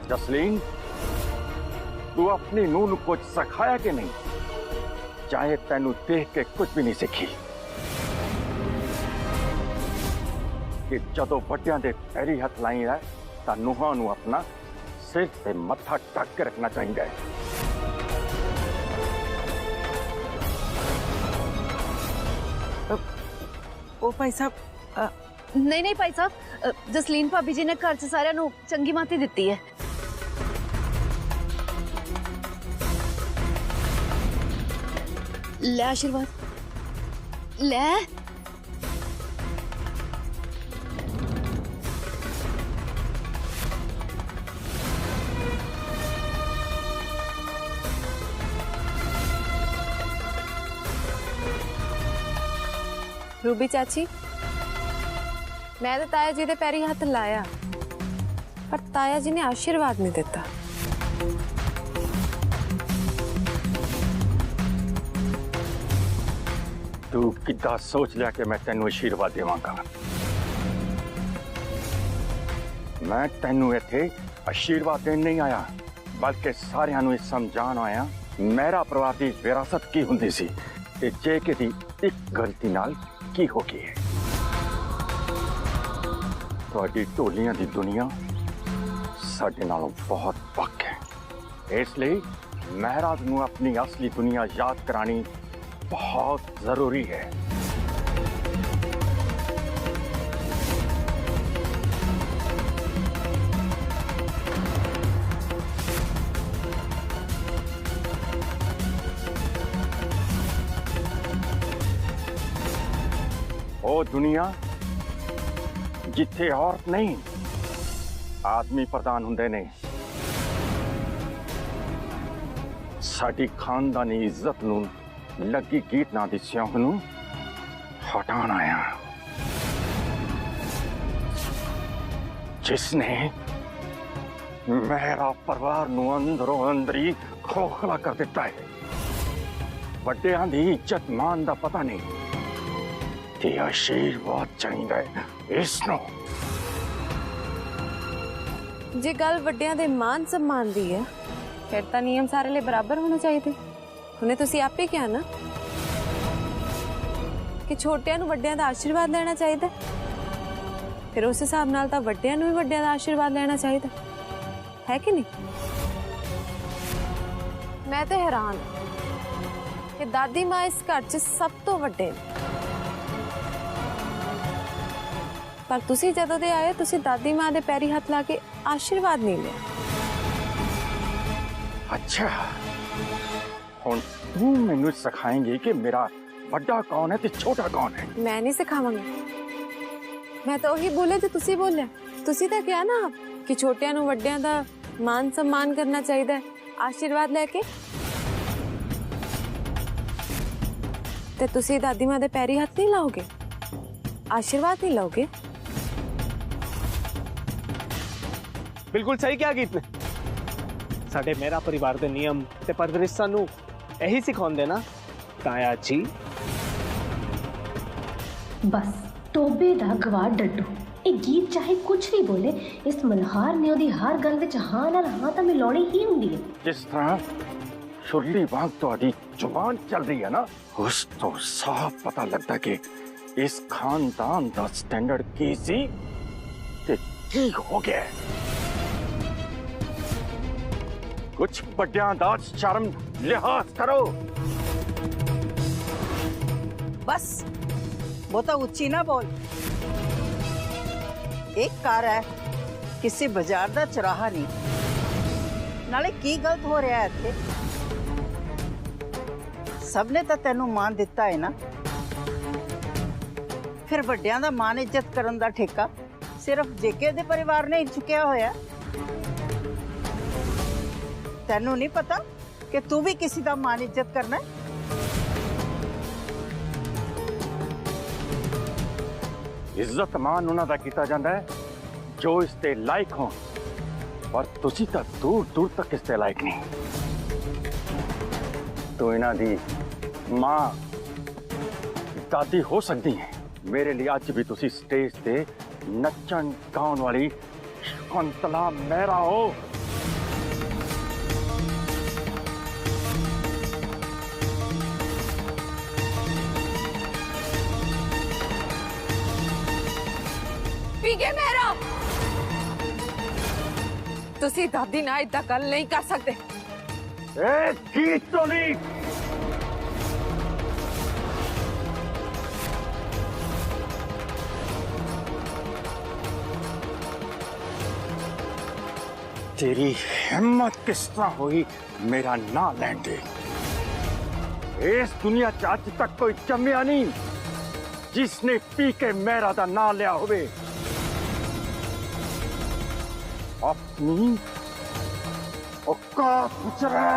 जसलीन, तू अपनी नूह नूं कुछ सिखाया कि नहीं? चाहे तेनू देख के कुछ भी नहीं सीखी कि जदों वड्डियां दे पैरी हथ लाई है तां नूहां नूं अपना सिर ते मत्था ढक के रखना चाहिए। ओ भाई साहब, नहीं नहीं भाई साहब, जसलीन भाभी जी ने घर च सारिਆਂ ਨੂੰ ਚੰਗੀ ਮਾਤੀ ਦਿੱਤੀ है। ले आशीर्वाद ले। रूबी चाची, मैं तो ताया जी दे पैरी हाथ लाया, पर ताया जी ने आशीर्वाद नहीं दिता। तू कितना सोच लिया कि मैं तेनू आशीर्वाद देवांगा? मैं तेनू इत्थे आशीर्वाद देने नहीं आया, बल्कि सारियां नू समझाण आया मेरा परिवार की विरासत की हुंदी सी ते जे किसी एक गलती नाल की हो गई है। तुहाडी ढोलियां दी दुनिया साडे नालों बहुत पक्क है, इसलिए महराज नू अपनी असली दुनिया याद करानी बहुत जरूरी है। ओ दुनिया जिथे औरत नहीं आदमी प्रधान हुंदे ने, साडी खानदानी इज्जत नू लगी गीत ना दी स्योंक नू हटाण आया, जिसने मेरा परिवार नू अंदरों अंदरी खोखला कर दिता है। वड्डियां दी इज्जत मान दा पता नहीं ते आशीर्वाद चाहिए इसनों। जे गल वड्डियां दे मान सम्मान दी है, फिर तां नियम सारे लिए बराबर होने चाहिए। उन्हें तुसी आप ही क्या ना कि छोटियां नू वड्डियां दा आशीर्वाद लेना चाहिए, फिर उस हिसाब नाल तां वड्डियां नू भी वड्डियां दा आशीर्वाद लेना चाहिए, है कि नहीं? मैं तो हैरान कि दादी माँ इस घर च सब तो वड्डे ने, पर तुसी जदों दे आए तुसी दादी माँ दे पैरी हाथ ला के आशीर्वाद नहीं लिया। अच्छा, हुण तू मैनू सिखाएंगी कि मेरा बड़ा कौन है ते छोटा कौन है? मैं नहीं सिखावांगी, मैं तो वही बोले जो तुसी बोले। तुसी तो क्या ना कि छोटियां नू वड्डियां दा मान सम्मान करना चाहिए आशीर्वाद लेके, ते तुसी दादी माँ दे पैरी हाथ नहीं लाओगे, आशीर्वाद नहीं लाओगे। बिल्कुल सही क्या गीत ने, साडे मेरा परिवार दे नियम ते परवरिश सानू यही सिखाउंदे ना ताया जी। बस टोबे दा गवार डड्डू एक गीत चाहे कुछ भी बोले, इस मल्हार ने ओदी हर गल विच हां नाल हां तां मिलाउणी ही हुंदी है। जिस तरह छुरली वांग तुहाडी जुबान चल रही है ना, उस तो साफ पता लगता कि इस खानदान दा स्टैंडर्ड की सी ते की हो गया। कुछ बड्डियां दा शर्म लिहाज करो। बस बहुता उच्ची ना बोल। एक कार है, किसी बाजार दा चौराहा नहीं। नाले की गलत हो रहा है इत्थे? सबने तो तेनू मान दिता है ना, फिर वड्डियां दा मान इज्जत करन दा ठेका सिर्फ जेके दे परिवार ने चुकिया होया। तेनू नहीं पता कि तू भी किसी दा मान इज्जत करना है? इज्जत मान उन्हां दा कीता जांदा है जो इसते लायक हो, पर तुसी तां दूर दूर तक इसते लायक नहीं। तो इन्हां दी मां दादी हो सकती है, मेरे लिए अज भी तुसी स्टेज ते नचन गाउन वाली शकुंतला मेहरा हो। ਤੁਸੀਂ ਦਾਦੀ ਨਾਲ ਇਦਾਂ ਗੱਲ ਨਹੀਂ ਕਰ ਸਕਦੇ। ए गीत तो नहीं। तेरी हिम्मत किस तरह हुई मेरा ना लैन दे। इस दुनिया च अज तक कोई जम्मिया नहीं जिसने पी के मेरा दा ना लिया होवे। अपनी औकात उचरे।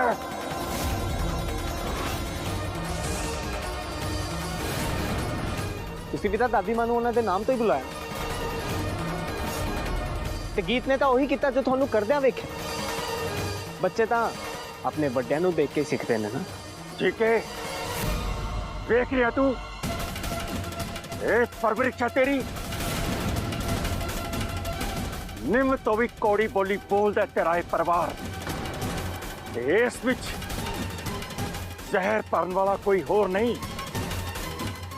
ਤੁਸੀਂ ਵੀ ਤਾਂ ਦਾਦੀ ਮਾਂ ਨੂੰ ਉਹਨਾਂ ਦੇ ਨਾਮ ਤੋਂ ਹੀ ਬੁਲਾਇਆ ਤੇ ਗੀਤ ਨੇ ਤਾਂ ਉਹੀ ਕੀਤਾ ਜੋ ਤੁਹਾਨੂੰ ਕਰਦਿਆਂ ਵੇਖਿਆ। ਬੱਚੇ ਤਾਂ ਆਪਣੇ ਵੱਡਿਆਂ ਨੂੰ ਦੇਖ ਕੇ ਸਿੱਖਦੇ ਨੇ ਨਾ। ठीक है देख लिया तू परवरिश है तेरी। निम तो भी कौड़ी बोली बोलदा तेरा ये परिवार। इस विच जहर भरन वाला कोई होर नहीं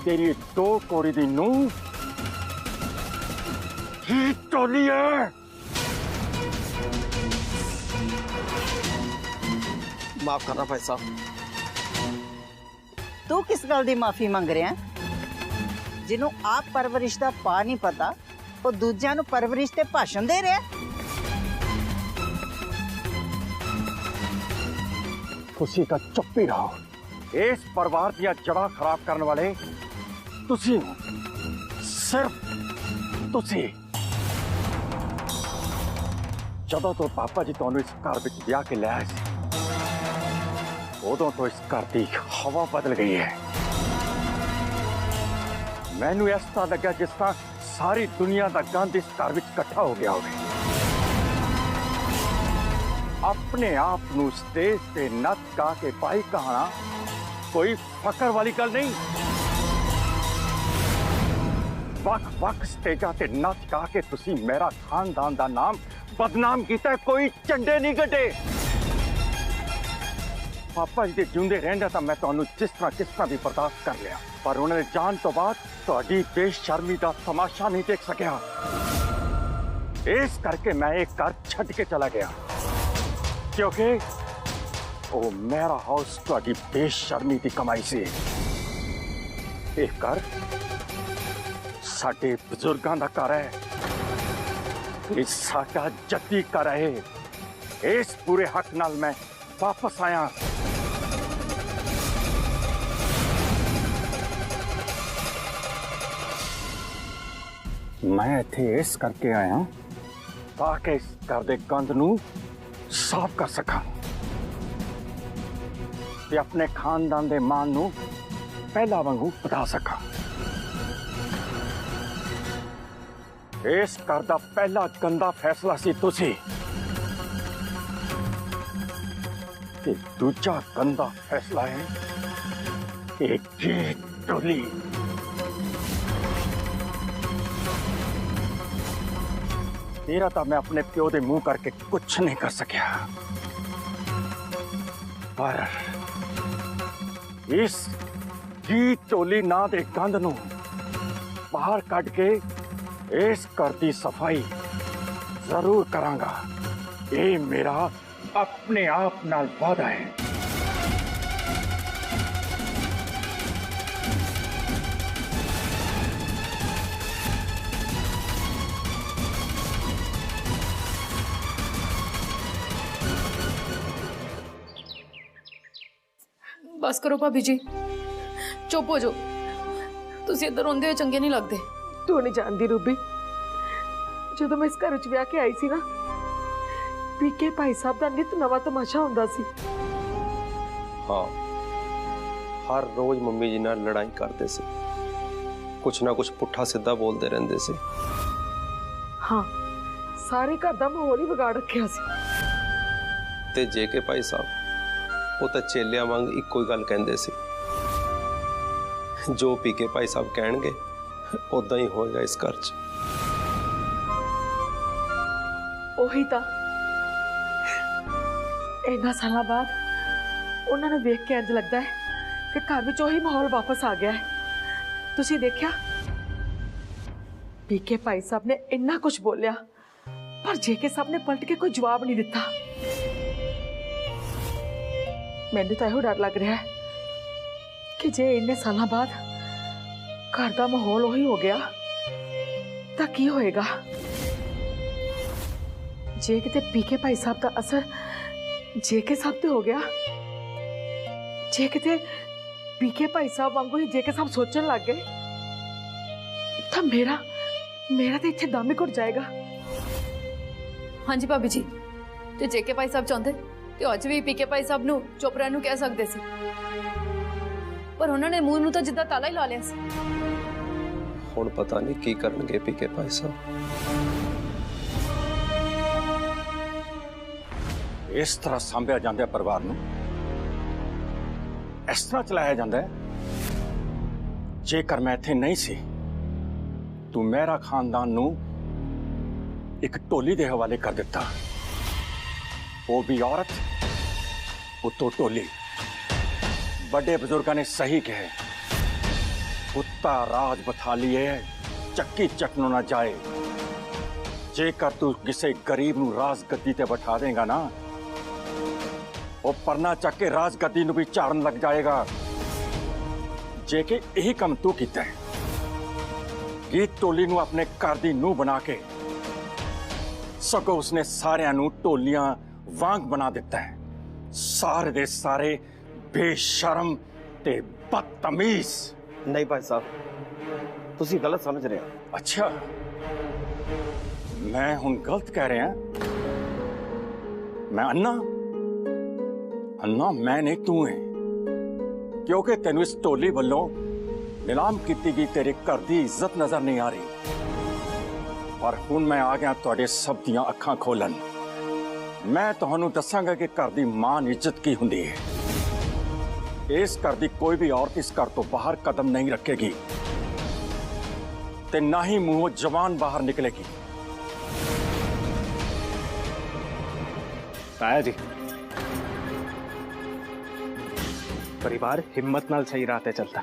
तेरी दो कौड़ी दी नूंह ही टोली है। माफ करना भाई साहब। तू किस गल दी माफी मंग रहा है? जिन्हों आप परवरिश दा पा नहीं पता वो दूजियां नूं परवरिश ते भाषण दे रहा है। तुसी तो चुप ही रहो। इस परिवार दियां जड़ा खराब करने वाले तुसी हो, सिर्फ तुसी। जदों तो पापा जी तुहानूं इस घर विच ब्याह के लिया सी उदों तो इस घर की हवा बदल गई है। मैनू इस तरह लगा जिस तरह सारी दुनिया का गंद इस घर विच इकट्ठा हो गया होवे। अपने आप नू स्टेज ते नच गा के पाई कहाना कोई फकर वाली गल नहीं। वक वक स्टेजा ते नच गा के तुसी मेरा खानदान दा नाम बदनाम किया। कोई झंडे नहीं गड्ढे। पापा जी के जिंदे रहंदे तां मैं तुहानूं जिस तरह भी बर्दाश्त कर लिया, पर उन्होंने जान तो बाद तुहाडी बेशर्मी का तमाशा नहीं देख सकिया। इस करके मैं एक घर छड्ड के चला गया क्योंकि वो मेरा हाउस तुहाडी बेशर्मी की कमाई से। एक घर साडे बुजुर्गां दा घर है, ये साडा जद्दी घर है। इस पूरे हक नाल मैं वापस आया। मैं इत्थे इस करके आया ताकि इस घर दे गंद नूं साफ कर सका ते अपने खानदान दे मान नूं पहला वांगू बढ़ा सका। इस घर दा पहला गंदा फैसला सी तुसी ते दूजा गंदा फैसला है एक टोली। तेरा तो मैं अपने प्यो दे मुंह करके कुछ नहीं कर सकिया, पर इस गीत टोली ना दे गंद नूं बाहर कट के इस घर दी सफाई जरूर करांगा। ये मेरा अपने आप नाल वादा है। बस करो भाभी जी, चुप हो जाओ। तुसी इधर रोंदे हुए चंगे नहीं लगते। तू नहीं जानती रूबी, जो मैं इस घर च ब्याह के आई सी ना, पीके भाई साहब का नित नवा तमाशा हुंदा सी। हाँ, हर रोज मम्मी जी नाल लड़ाई करते से, कुछ ना कुछ पुट्ठा सीधा बोलते रहंदे से। हाँ, सारे घर का माहौल ही बिगाड़ रखिया सी। ते जे के भाई साहब वो तो चेलिया वांग इको ही गल कहंदे सी, जो पीके भाई साहब कहणगे उदा ही होएगा इस घर च। ओही ता इन्ना साल बाद उन्होंने देख के इंज लगता है कि घर में वही माहौल वापस आ गया है। तुसी देखा पीके भाई साहब ने इन्ना कुछ बोलिया पर जेके साहब ने पलट के कोई जवाब नहीं दिता। मैंने तो यो डर लग रहा है कि जे इन्ने साल बाद घर का माहौल वही हो गया तो की होएगा। जे किते पीके भाई साहब का असर जेके साहब ते हो गया, जे किते पीके भाई साहब वांगू ही जेके साहब सोचने लग गए तो मेरा तो इत्थे दम ही घुट जाएगा। हाँ जी भाभी जी, जे जेके भाई साहब चाहते तो अज भी पीके भाई साहब नू चुप रहन नू कह सकते सी, पर उन्होंने मूंह नू तो जिद्दां ताला ही ला लिया सी। हुण पता नहीं की करनगे पीके भाई साहब। इस तरह सांभिया जाता है परिवार नूं, इस तरह चलाया जाता है। जेकर मैं इत्थे नहीं सी तू मेरा खानदान नूं एक टोली दे हवाले कर दिता, वो भी औरत उतो टोली। बड़े बुजुर्गों ने सही कहे, कुत्ता राज बथा लिए चक्की चकनो ना जाए। जेकर तू किसी गरीब नूं राज गद्दी ते बैठा देगा ना, वो परना चक के राज गद्दी नूं भी झाड़न लग जाएगा। जे के यही काम तू कीता है, गीत टोली नूं अपने घर दी नूं बना के सगों उसने सारियां नूं टोलियां वांग बना दिता है। सारे दे सारे बेशरम ते बदतमीज। नहीं भाई साहब, तुसी गलत समझ रहे हो। अच्छा, मैं हुण गलत कह रहा? मैं अन्ना मैं नहीं तू है, क्योंकि तेनू इस टोली वालों नीलाम की गई तेरे घर की इज्जत नजर नहीं आ रही। पर हुण मैं आ गया तुहाडे सब दियां अखां खोलन। मैं तुहानू दसांगा कि घर की मान इज्जत की हुंदी है। इस घर की कोई भी औरत इस घर तो बाहर कदम नहीं रखेगी ते ना ही मुंहों जवान बाहर निकलेगी। ताया जी, परिवार हिम्मत नाल सही राह ते चलता,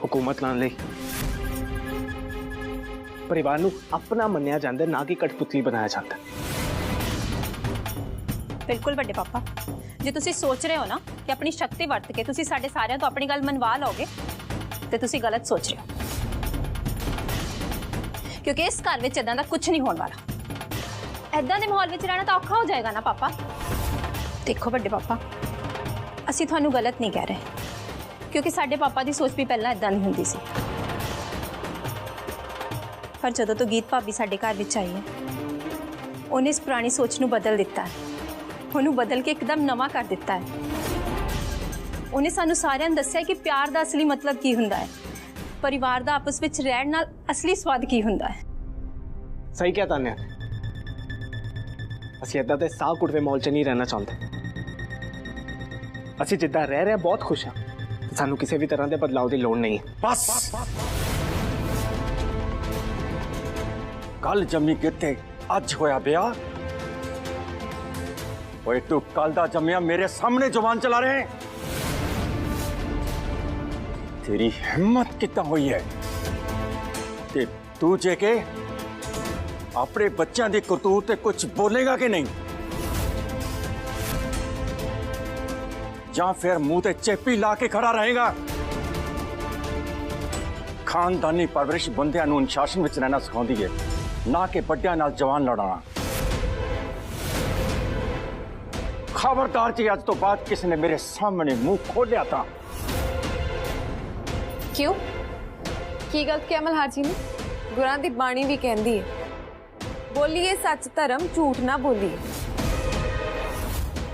हुकूमत नाल नहीं। परिवार नू अपना मन्निया जाता, ना कि कठपुतली बनाया जाता। बिल्कुल बड़े पापा, जे तुसी सोच रहे हो ना कि अपनी शक्ति वरत के तुसी साडे सारिਆਂ तो अपनी गल मनवा लोगे ते तुसी गलत सोच रहे हो, क्योंकि इस घर विच इदां दा कुछ नहीं होने वाला। इदां दे माहौल विच रहना तो औखा हो जाएगा ना पापा। देखो बड़े पापा, असी तुहानू गलत नहीं कह रहे, क्योंकि साडे पापा की सोच भी पहला इदां नहीं हुंदी सी। पर जदों तो गीत भाभी साडे घर विच आई है, उन्हें इस पुरानी सोच नू बदल दिता है, उन्हें बदल के एकदम नवा कर दिता है। उन्हें सानू सारिਆਂ ਨੂੰ दस्सिया कि प्यार का असली मतलब की हुंदा है, परिवार का आपस विच रहण नाल असली स्वाद की हुंदा है। सही क्या तान्या, असीं इदां दे साह कुटवे माहौल च नहीं रहना चाहते। असीं जिद्दां रह रहे बहुत खुश हाँ, सानू किसी भी तरह के बदलाव की लोड़ नहीं है। बस कल जमी किथे, अज होया ब्याह। ओए तू कल दा जमिया मेरे सामने जुबान चला रहे हैं। तेरी हिम्मत कितना हुई है ते तू जेके अपने बच्चों की करतूत ते कुछ बोलेगा कि नहीं, या फिर मुंह ते चेपी ला के खड़ा रहेगा? खानदानी परवरिश बंदियां नूं अनुशासन विच रहना सिखाउंदी है, ना कि बड्डियां नाल जवान लड़ना। खबरदार जी, अज तो बाद किसी ने मेरे सामने मुंह खोलिया था। क्यों की गलत क्या मल्हार जी ने? गुरां दी बाणी भी कहंदी है, बोलिए सच धर्म झूठ ना बोलिए।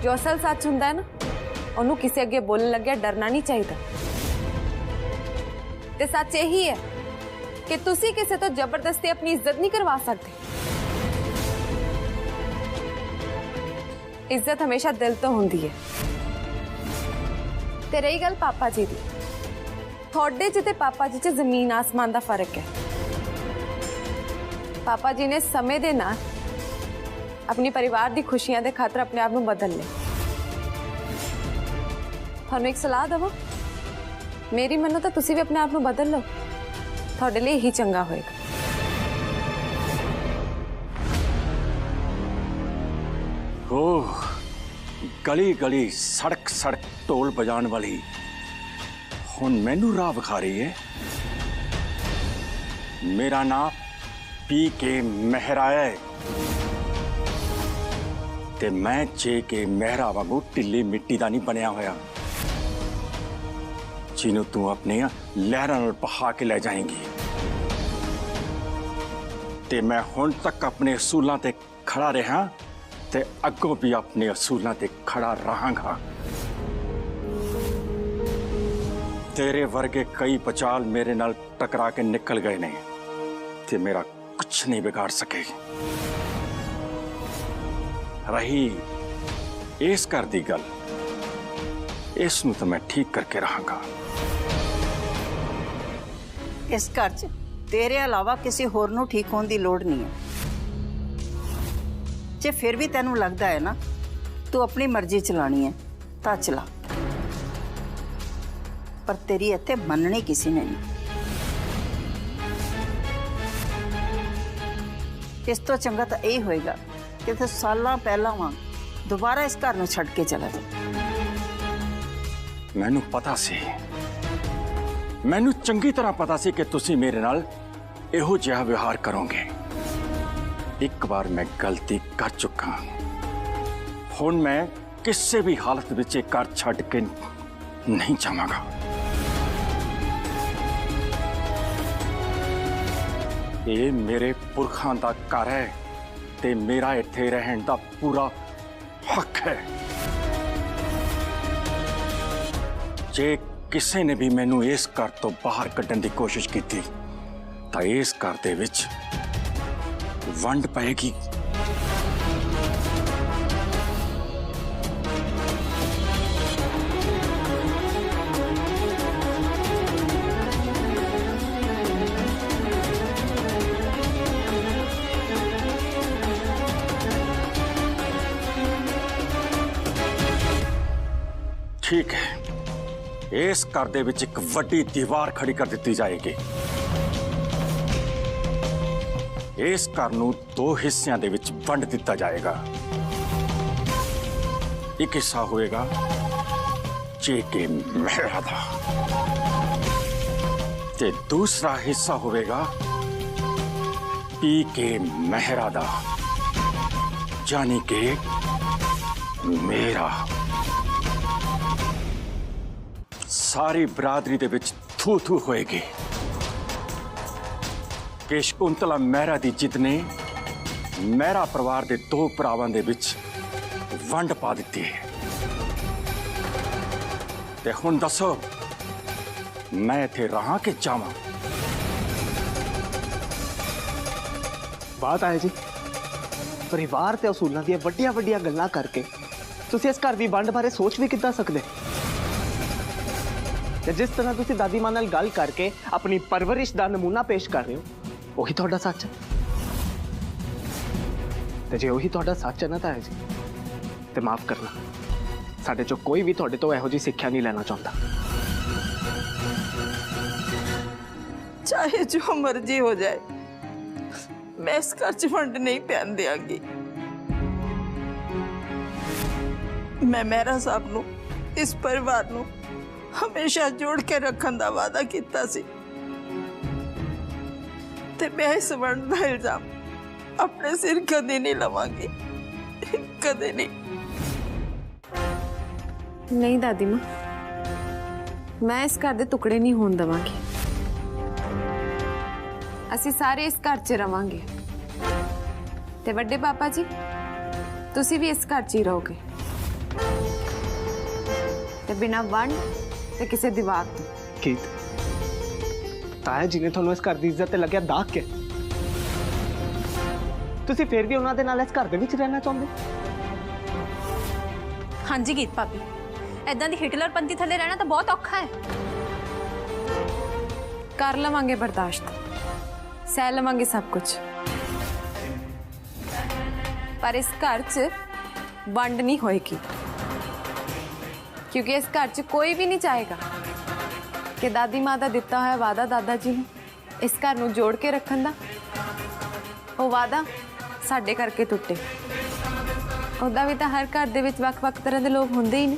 जो असल सच हुंदा है ना, उन्होंने किसी अगे बोलने लगे डरना नहीं चाहिए। ते सच यही है कि तुसी किसी तो जबरदस्ती अपनी इज्जत नहीं करवा सकते। इज्जत हमेशा दिल तो होंदी है। ते रही गल पापा जी दी, थोड़े च ते पापा जी च जमीन आसमान दा फर्क है। पापा जी ने समय दे नाल अपनी परिवार दी खुशियां दे खातर अपने आप को बदल लिया। थानू एक सलाह दवा, मेरी मनो तो तुसी भी अपने आप को बदल लो, थोड़े लिए ही चंगा होएगा। ओह, गली गली सड़क सड़क ढोल बजाने वाली हुण मैनू राह विखा रही है। मेरा नाम पी के मेहरा है ते मैं जे के मेहरा वांगू ढिली मिट्टी दा नहीं बनया होया जिन्हों तू अपने लहरां नाल बहा के ले जाएंगी। ते मैं हुण तक अपने असूलों ते खड़ा रहा ते अगों भी अपने असूलों ते खड़ा रहांगा। तेरे वर्गे कई बचाल मेरे नाल टकरा के निकल गए ने ते मेरा कुछ नहीं बिगाड़ सके। रही इस घर दी गल, इसनूं तो मैं ठीक करके रहांगा। इस घर च तेरे अलावा किसी होर नूं ठीक होने की लोड़ नहीं है। जे फिर भी तेनू लगता है ना तू अपनी मर्जी चलानी है तो चला, पर तेरी इत्थे मननी किसी ने नहीं। इस तो चंगा तो यही होएगा कि तू सालां पहलां वांग दोबारा इस घर नूं छड्ड के चला जा। मैनू पता सी, मैनू चंगी तरह पता सी कि तुसी मेरे नाल इहो जिहा व्यवहार करोगे। एक बार मैं गलती कर चुका, हुण मैं किसी भी हालत विच ये घर छड्ड के नहीं जावांगा। ये मेरे पुरखां दा घर है ते मेरा इत्थे रहण दा पूरा हक है। जे किसी ने भी मैनू इस घर तो बाहर कड्ढण दी कोशिश की तो इस घर दे विच वंड पेगी। ठीक है, इस घर दे विच एक वड्डी दीवार खड़ी कर दी जाएगी। इस घर नूं दो हिस्सियां दे विच वंड दिता जाएगा। एक हिस्सा होएगा जे के मेहरा दा ते दूसरा हिस्सा होएगा पी के मेहरा दा, यानी के मेरा। सारी बरादरी दे विच थू थू होएगी कि शकुंतला मेहरा दी जिद ने मेहरा परिवार दे दो भरावां दे विच वंड पा दित्ती है। ते हुण दसो मैं इत्थे रहां कि जावां? बात आए जी, परिवार ते असूलों दी वड्डियां वड्डियां गल्लां करके तुसीं इस घर दी वंड बारे सोच भी किद्दां सकदे? ते जिस तरह तुसीं दादी मां नाल गल करके अपनी परवरिश दा नमूना पेश कर रहे हो वही तुहाडा सच है। ते जे वही तुहाडा सच है ना ताया जी, ते माफ करना, साडे चों कोई भी तुहाडे तो इहो जी सिक्ख्या नहीं लेना चाहता। चाहे जो मर्जी हो जाए, मैं इस घर च वंड नहीं पैन देंगी। मैं मेहरा साहब नूं, इस परिवार नूं हमेशा जोड़ के रखने का वादा किया सी, ते मैं इस वंड का इल्जाम अपने सिर कदे नहीं लवांगी, कदे नहीं। नहीं दादी मां, मैं इस घर दे टुकड़े नहीं होने देवांगी। असीं सारे इस घर च रवांगे ते वड्डे पापा जी तुसीं भी इस घर च ही रहोगे ते बिना वंड ते किसी दीवार तो। कीत, ताया जी ने तुहानूं इस घर दी इज्जत ते लग्या दाग के तुसीं फिर भी उन्हां दे नाल इस घर दे विच रहना चाहुंदे? हाँ जी गीत भाभी, ऐदां दी हिटलर पंथी थले रहना तो बहुत औखा है। कर लवांगे बर्दाश्त, सह लवांगे सब कुछ, पर इस घर च वंड नहीं होएगी, क्योंकि इस घर च कोई भी नहीं चाहेगा कि दादी माँ का दिता हुआ वादा दादा जी ने इस घर नूं जोड़ के रखन दा, वो वादा साडे करके टुटे। उदा भी तो हर घर दे विच वख-वख तरह के लोग होंदे ही ने।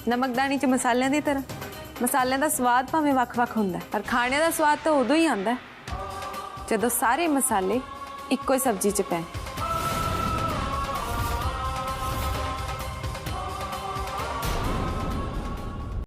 नमकदानी च मसालियां की तरह मसालियां का स्वाद भावें वख-वख हुंदा है, पर खाने का स्वाद तो उदों ही आंदा है जदों सारे मसाले इक्को ही सब्जी च पैण।